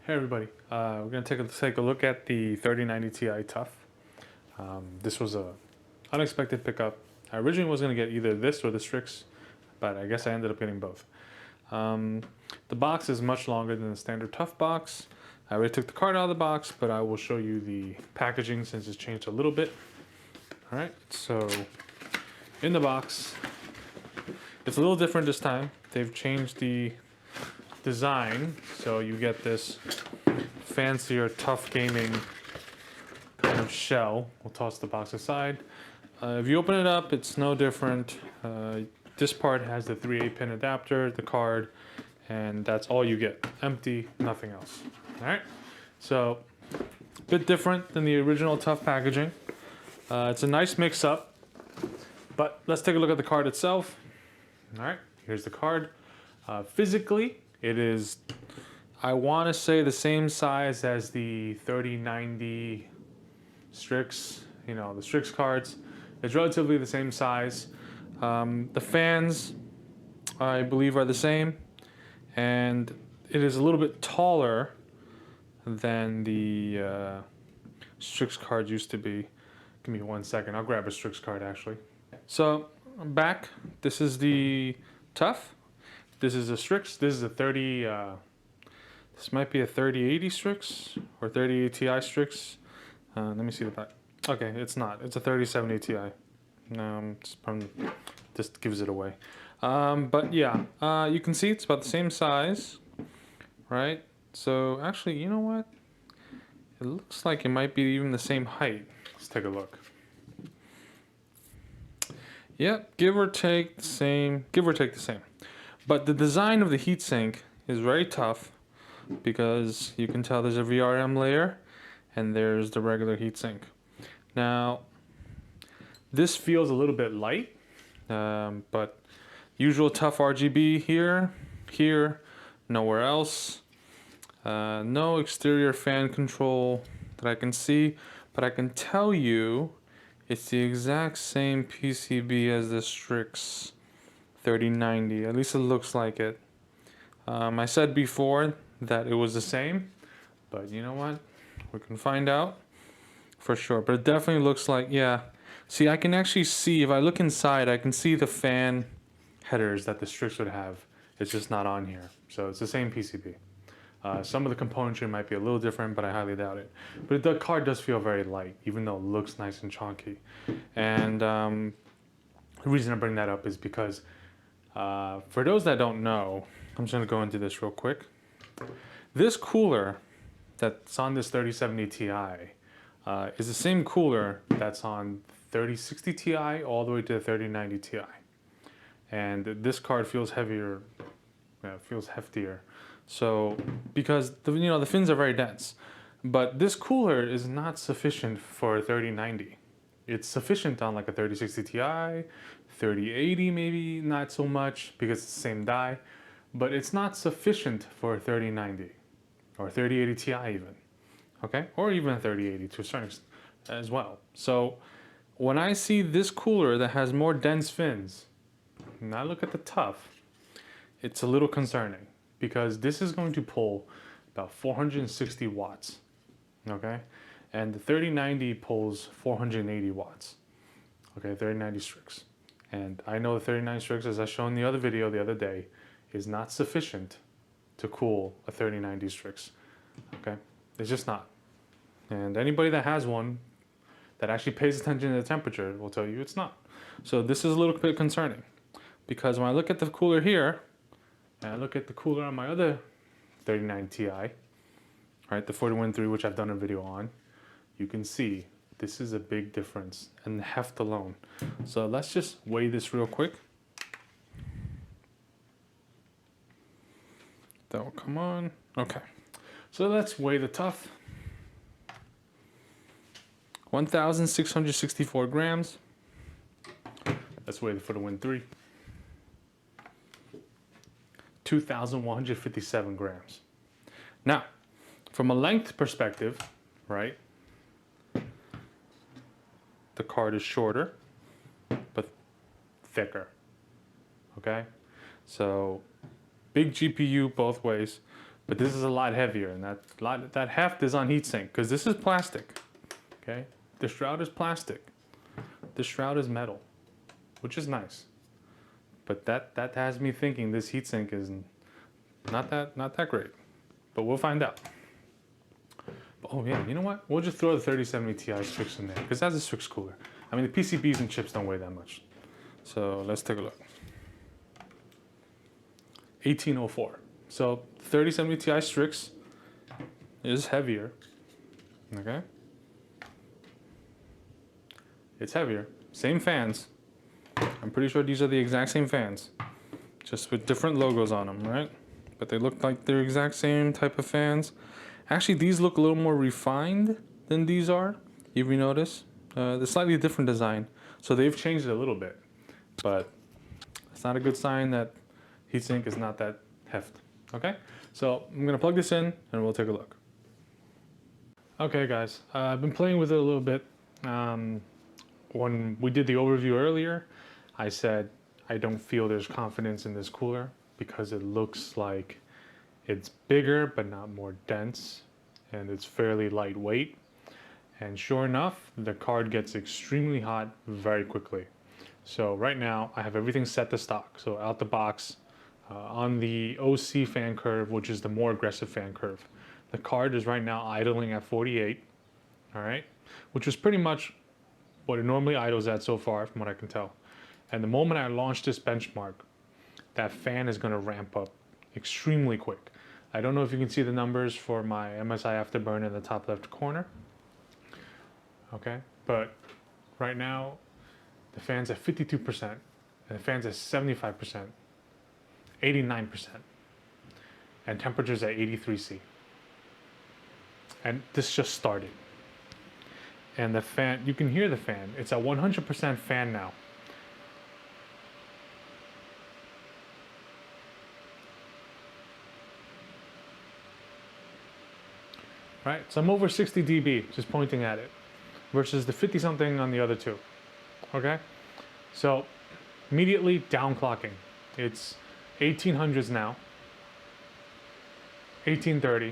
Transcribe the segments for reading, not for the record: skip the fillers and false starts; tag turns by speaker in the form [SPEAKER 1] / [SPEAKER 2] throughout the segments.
[SPEAKER 1] Hey everybody, we're going to take a look at the 3090 Ti TUF. This was a unexpected pickup. I originally was going to get either this or the Strix, but I guess I ended up getting both. The box is much longer than the standard TUF box. I already took the card out of the box, but I will show you the packaging since it's changed a little bit. Alright, so in the box, it's a little different this time. They've changed the design, so you get this fancier TUF gaming kind of shell. We'll toss the box aside. If you open it up, it's no different. This part has the 3/8 pin adapter, the card, and that's all you get. Empty, nothing else. All right, so a bit different than the original TUF packaging. It's a nice mix-up, but let's take a look at the card itself. All right, here's the card. Physically, it is, I want to say, the same size as the 3090 Strix, the Strix cards. It's relatively the same size. The fans, I believe, are the same, and it is a little bit taller than the Strix card used to be. Give me 1 second, I'll grab a Strix card actually. So, back, this is the TUF. This is a Strix. This is a 30. This might be a 3080 Strix or 3080 Ti Strix. Let me see the back. Okay, it's not. It's a 3070 Ti. Just gives it away. But yeah, you can see it's about the same size, right? So actually, you know what? It looks like it might be even the same height. Let's take a look. Yep, give or take the same. Give or take the same. But the design of the heatsink is very tough because you can tell there's a VRM layer and there's the regular heatsink. Now, this feels a little bit light, but usual TUF RGB here, nowhere else. No exterior fan control that I can see, but I can tell you it's the exact same PCB as the Strix 3090, at least it looks like it. I said before that it was the same, but you know what? We can find out for sure. But it definitely looks like, yeah. See, I can actually see, if I look inside, I can see the fan headers that the Strix would have. It's just not on here. So it's the same PCB. Some of the componentry might be a little different, but I highly doubt it. But the card does feel very light, even though it looks nice and chunky. And the reason I bring that up is because for those that don't know, I'm just going to go into this real quick. This cooler that's on this 3070 Ti is the same cooler that's on 3060 Ti all the way to the 3090 Ti. And this card feels heavier, feels heftier. So, because the fins are very dense. But this cooler is not sufficient for a 3090. It's sufficient on like a 3060 Ti, 3080 maybe not so much because it's the same die, but it's not sufficient for a 3090 or 3080 Ti even, okay? Or even a 3080 to a certain extent as well. So when I see this cooler that has more dense fins, and I look at the TUF, it's a little concerning because this is going to pull about 460 watts, okay? And the 3090 pulls 480 watts, okay, 3090 Strix. And I know the 3090 Strix, as I showed in the other video the other day, is not sufficient to cool a 3090 Strix, okay? It's just not. And anybody that has one that actually pays attention to the temperature will tell you it's not. So this is a little bit concerning because when I look at the cooler here, and I look at the cooler on my other 3090 Ti, right, the 41.3, which I've done a video on, you can see this is a big difference in the heft alone. So let's just weigh this real quick. That will come on. Okay. So let's weigh the TUF. 1,664 grams. Let's weigh the For the Win 3. 2,157 grams. Now, from a length perspective, right, the card is shorter, but thicker, okay? So, big GPU both ways. but this is a lot heavier, and that heft is on heatsink because this is plastic. Okay, the shroud is plastic. The shroud is metal, which is nice, but that has me thinking this heatsink is not that great. But we'll find out. Oh yeah, you know what? We'll just throw the 3070 Ti Strix in there because that's a Strix cooler. I mean, the PCBs and chips don't weigh that much. So let's take a look. 1804. So 3070 Ti Strix is heavier. Okay. It's heavier. Same fans. I'm pretty sure these are the exact same fans, just with different logos on them, right? But they look like they're exact same type of fans. Actually, these look a little more refined than these are, if you notice. They're slightly different design, so they've changed it a little bit. But it's not a good sign that heatsink is not that heft. Okay, so I'm gonna plug this in and we'll take a look. Okay guys, I've been playing with it a little bit. When we did the overview earlier, I said I don't feel there's confidence in this cooler because it looks like it's bigger but not more dense, and it's fairly lightweight. And sure enough, the card gets extremely hot very quickly. So right now I have everything set to stock. So out the box, on the OC fan curve, which is the more aggressive fan curve, the card is right now idling at 48, all right, which is pretty much what it normally idles at so far from what I can tell. And the moment I launch this benchmark, that fan is going to ramp up extremely quick. I don't know if you can see the numbers for my MSI afterburn in the top left corner. Okay, but right now the fan's at 52% and the fan's at 75%, 89%, and temperature's at 83°C. And this just started. And the fan, you can hear the fan. It's at 100% fan now. Right, so I'm over 60 dB just pointing at it versus the 50 something on the other two. Okay, so immediately down clocking. It's 1800s now, 1830,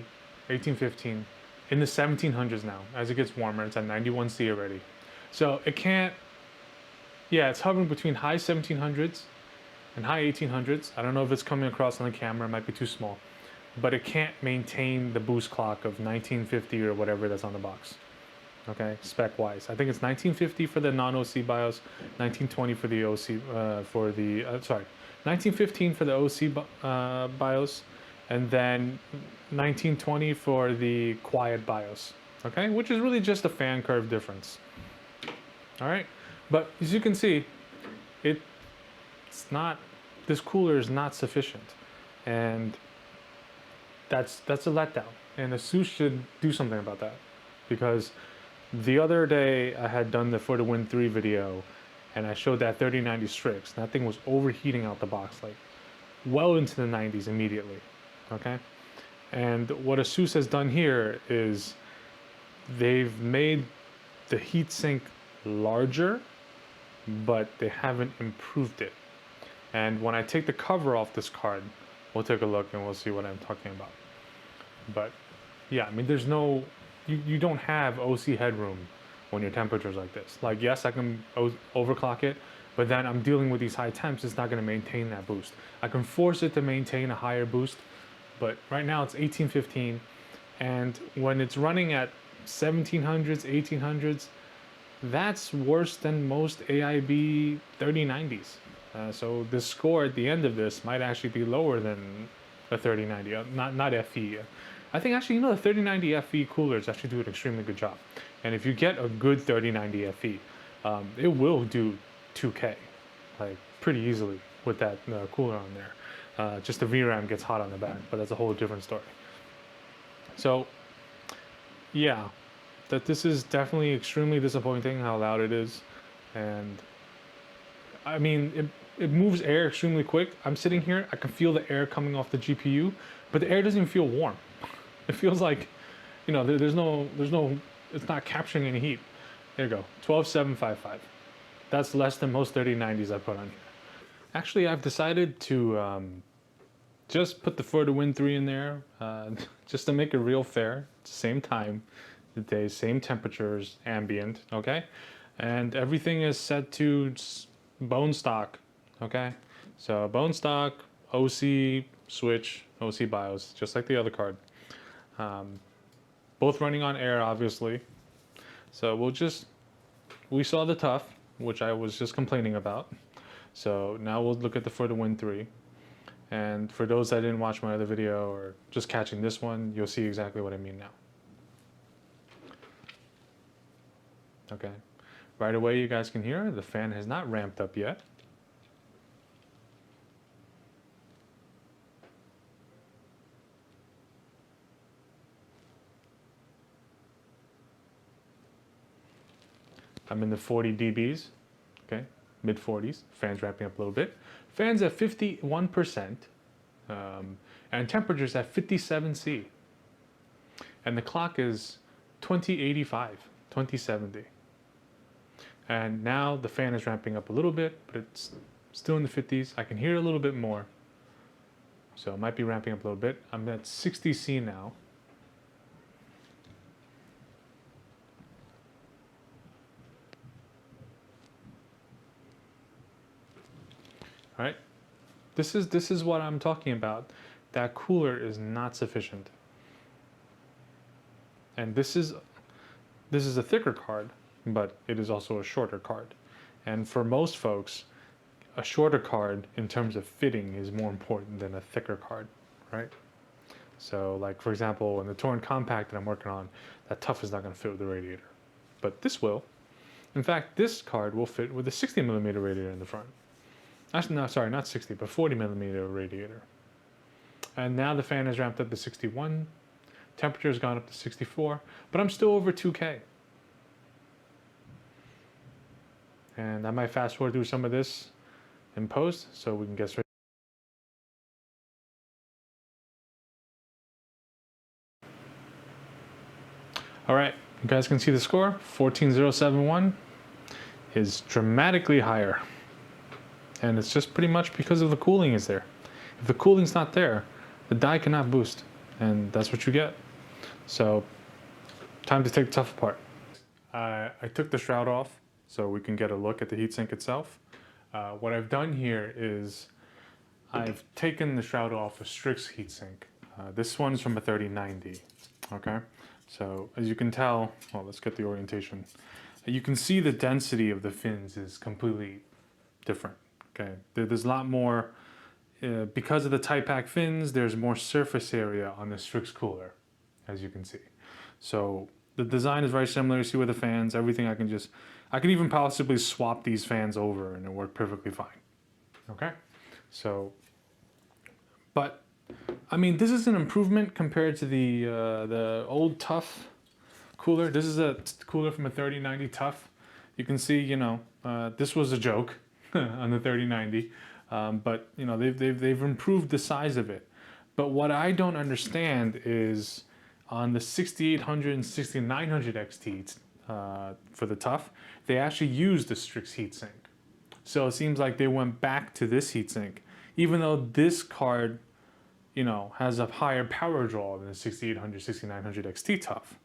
[SPEAKER 1] 1815, in the 1700s now. As it gets warmer, it's at 91°C already. So it can't, yeah, it's hovering between high 1700s and high 1800s. I don't know if it's coming across on the camera, it might be too small, but it can't maintain the boost clock of 1950 or whatever that's on the box. Okay, spec wise, I think it's 1950 for the non-OC BIOS, 1920 for the OC, sorry, 1915 for the OC BIOS, and then 1920 for the quiet BIOS. Okay, which is really just a fan curve difference. All right, but as you can see, it's not. This cooler is not sufficient, and that's a letdown. And ASUS should do something about that, because the other day I had done the For the Win 3 video and I showed that 3090 Strix. That thing was overheating out the box, like well into the 90s immediately, okay? And what ASUS has done here is they've made the heatsink larger, but they haven't improved it. And when I take the cover off this card, we'll take a look and we'll see what I'm talking about. But yeah, I mean, there's no, you don't have OC headroom when your temperature's like this. Like, yes, I can overclock it, but then I'm dealing with these high temps, it's not gonna maintain that boost. I can force it to maintain a higher boost, but right now it's 1815, and when it's running at 1700s, 1800s, that's worse than most AIB 3090s. So the score at the end of this might actually be lower than a 3090, not FE. I think actually, you know, the 3090 FE coolers actually do an extremely good job. And if you get a good 3090 FE, it will do 2K, like pretty easily with that cooler on there. Just the VRAM gets hot on the back, but that's a whole different story. So yeah, that this is definitely extremely disappointing how loud it is. And I mean, it moves air extremely quick. I'm sitting here, I can feel the air coming off the GPU, but the air doesn't even feel warm. It feels like, you know, there's no, it's not capturing any heat. There you go, 12755. That's less than most 3090s I put on here. Actually, I've decided to just put the for the win 3 in there, just to make it real fair. Same time, the day, same temperatures, ambient, okay? And everything is set to bone stock, okay? So bone stock, OC switch, OC BIOS, just like the other card. Both running on air, obviously. So we saw the TUF, which I was just complaining about. So now we'll look at the for the win 3. And for those that didn't watch my other video or just catching this one, you'll see exactly what I mean now. Okay. Right away, you guys can hear the fan has not ramped up yet. I'm in the 40 dBs, okay, mid 40s. Fan's ramping up a little bit. Fan's at 51%, and temperature's at 57 C. And the clock is 2085, 2070. And now the fan is ramping up a little bit, but it's still in the 50s. I can hear a little bit more. So it might be ramping up a little bit. I'm at 60 C now. All right. This is what I'm talking about. That cooler is not sufficient. And this is a thicker card, but it is also a shorter card. And for most folks, a shorter card in terms of fitting is more important than a thicker card, right? So like for example, in the Torrent Compact that I'm working on, that TUF is not going to fit with the radiator, but this will. In fact, this card will fit with a 60mm radiator in the front. Actually, no, sorry, not 60, but 40mm radiator. And now the fan is ramped up to 61. Temperature has gone up to 64, but I'm still over 2K. And I might fast forward through some of this in post so we can get straight. All right, you guys can see the score. 14071 is dramatically higher. And it's just pretty much because of the cooling is there. If the cooling's not there, the die cannot boost, and that's what you get. So, time to take the TUF apart. I took the shroud off so we can get a look at the heatsink itself. What I've done here is I've taken the shroud off a Strix heatsink. This one's from a 3090, okay? So, as you can tell, well, let's get the orientation. You can see the density of the fins is completely different. Okay, there's a lot more, because of the tight pack fins, there's more surface area on the Strix cooler, as you can see. So the design is very similar. You see with the fans, everything I can even possibly swap these fans over and it work perfectly fine. Okay, so, but I mean, this is an improvement compared to the old TUF cooler. This is a cooler from a 3090 TUF. You can see, you know, this was a joke on the 3090, but you know they've improved the size of it. But what I don't understand is on the 6800 and 6900 XT for the TUF, they actually used the Strix heatsink. So it seems like they went back to this heatsink, even though this card, you know, has a higher power draw than the 6800, 6900 XT TUF.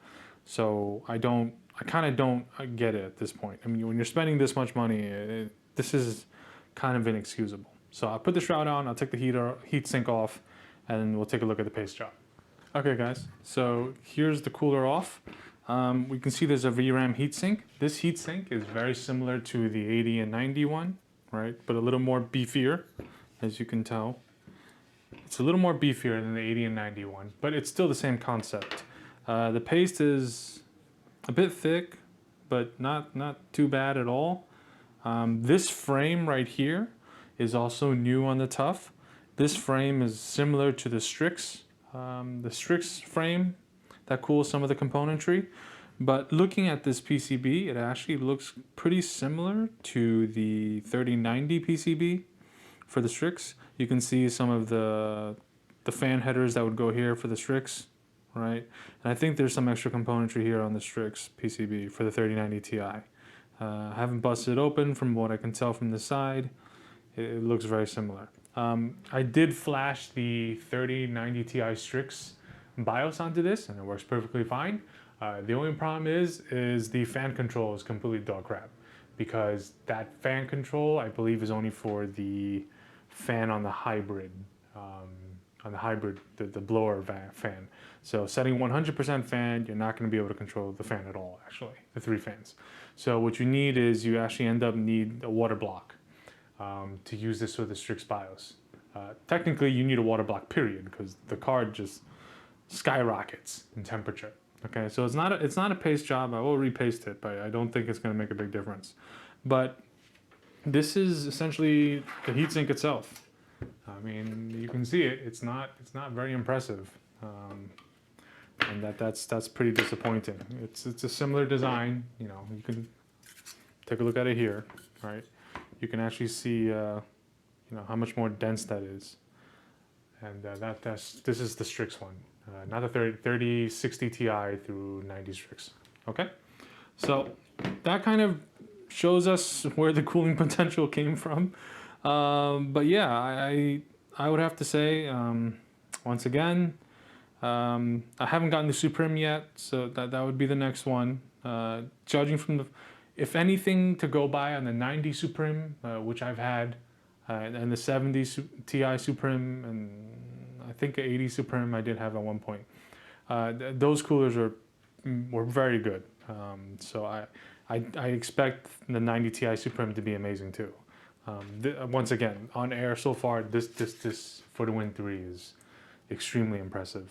[SPEAKER 1] So I kind of don't get it at this point. I mean, when you're spending this much money, this is kind of inexcusable. So I'll put the shroud on, I'll take the heatsink off, and we'll take a look at the paste job. Okay guys, so here's the cooler off. We can see there's a VRAM heatsink. This heatsink is very similar to the 80 and 90 one, right? But a little more beefier, as you can tell. It's a little more beefier than the 80 and 90 one, but it's still the same concept. The paste is a bit thick, but not too bad at all. This frame right here is also new on the TUF. This frame is similar to the Strix frame that cools some of the componentry. But looking at this PCB, it actually looks pretty similar to the 3090 PCB for the Strix. You can see some of the fan headers that would go here for the Strix, right? And I think there's some extra componentry here on the Strix PCB for the 3090 Ti. I haven't busted it open. From what I can tell from the side, it looks very similar. I did flash the 3090 Ti Strix BIOS onto this, and it works perfectly fine. The only problem is the fan control is completely dog crap, because that fan control, I believe, is only for the fan on the hybrid, the blower fan. So setting 100% fan, you're not going to be able to control the fan at all, actually, the 3 fans. So what you need is you actually need a water block to use this with the Strix BIOS. Technically, you need a water block, period, because the card just skyrockets in temperature. Okay, so it's not a paste job. I will repaste it, but I don't think it's going to make a big difference. But this is essentially the heatsink itself. I mean, you can see it. It's not very impressive, and that's pretty disappointing. It's a similar design. You know, you can take a look at it here, right? You can actually see, you know, how much more dense that is, and this is the Strix one, not the 3060 Ti through 90 Strix. Okay, so that kind of shows us where the cooling potential came from. But yeah, I would have to say, once again, I haven't gotten the Supreme yet, so that would be the next one. Judging from the, if anything to go by on the 90 Supreme, which I've had, and the 70 Ti Supreme, and I think 80 Supreme I did have at one point. Those coolers were very good. So I expect the 90 Ti Supreme to be amazing too. Once again, on air so far, this For the Win 3 is extremely impressive.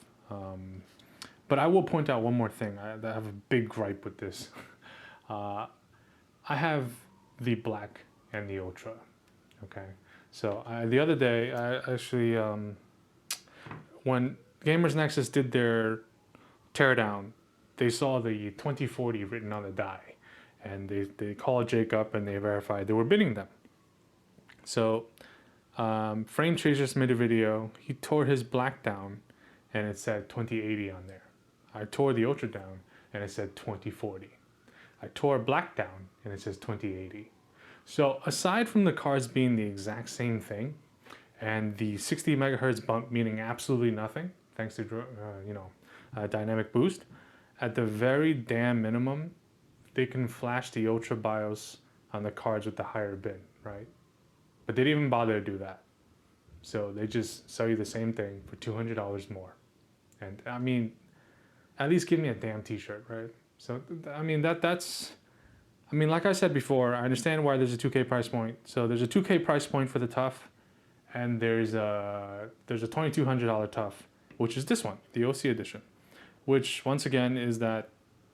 [SPEAKER 1] But I will point out one more thing. I have a big gripe with this. I have the Black and the Ultra. Okay, so the other day, I actually, when Gamers Nexus did their teardown, they saw the 2040 written on the die, and they called Jake up and they verified they were bidding them. So Frame Trace made a video. He tore his Black down, and it said 2080 on there. I tore the Ultra down, and it said 2040. I tore Black down, and it says 2080. So aside from the cards being the exact same thing, and the 60 megahertz bump meaning absolutely nothing, thanks to dynamic boost, at the very damn minimum, they can flash the Ultra BIOS on the cards with the higher bid, right? But they didn't even bother to do that. So they just sell you the same thing for $200 more. And I mean, at least give me a damn t-shirt, right? So, I mean, that's, I mean, like I said before, I understand why there's a 2K price point. So there's a 2K price point for the TUF, and there's a $2,200 TUF, which is this one, the OC edition, which once again is that,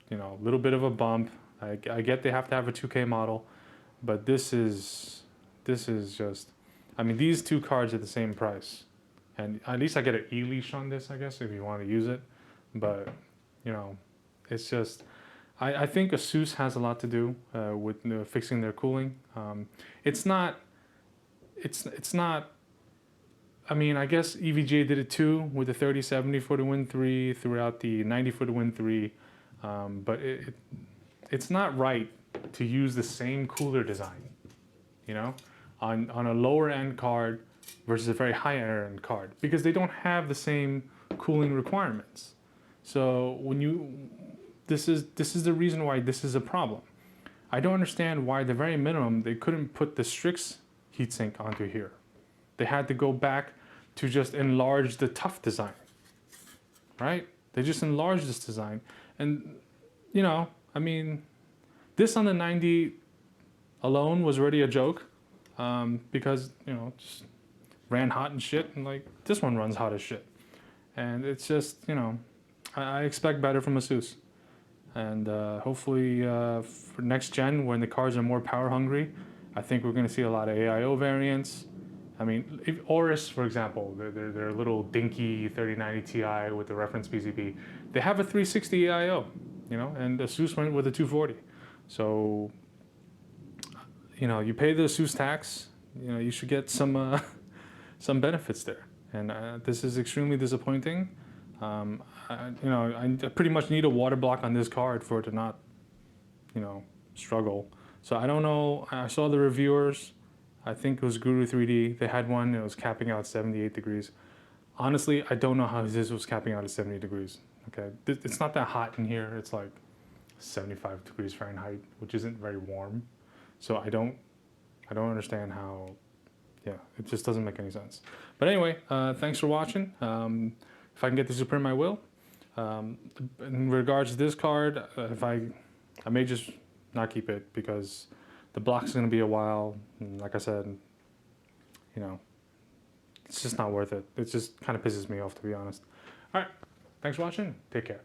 [SPEAKER 1] you know, little bit of a bump. I get they have to have a 2K model, but this is just, I mean, these two cards are the same price, and at least I get an e-leash on this, I guess, if you want to use it. But you know, it's just, I think ASUS has a lot to do with fixing their cooling. It's not. I mean, I guess EVGA did it too with the 3070 For the Win 3 throughout the 90 For the Win 3, but it's not right to use the same cooler design, you know, on a lower end card versus a very high end card, because they don't have the same cooling requirements. So when this is the reason why this is a problem. I don't understand why, at the very minimum, they couldn't put the Strix heatsink onto here. They had to go back to just enlarge the TUF design, right? They just enlarged this design, and you know, I mean, this on the 90 alone was already a joke, because you know, just ran hot and shit, and like this one runs hot as shit, and it's just, you know, I expect better from ASUS, and hopefully for next gen, when the cards are more power hungry, I think we're going to see a lot of AIO variants. I mean, if Aorus, for example, their little dinky 3090 Ti with the reference PCB, they have a 360 AIO, you know, and ASUS went with a 240. So, you know, you pay the ASUS tax, you know, you should get some benefits there. And this is extremely disappointing. I pretty much need a water block on this card for it to not, you know, struggle. So I don't know. I saw the reviewers. I think it was Guru 3D. They had one. It was capping out 78 degrees. Honestly, I don't know how this was capping out at 70 degrees. Okay, it's not that hot in here. It's like 75 degrees Fahrenheit, which isn't very warm. So I don't understand how. Yeah, it just doesn't make any sense. But anyway, thanks for watching. If I can get this to print, I will. In regards to this card, if I may just not keep it because the block's going to be a while. And like I said, you know, it's just not worth it. It just kind of pisses me off, to be honest. All right, thanks for watching. Take care.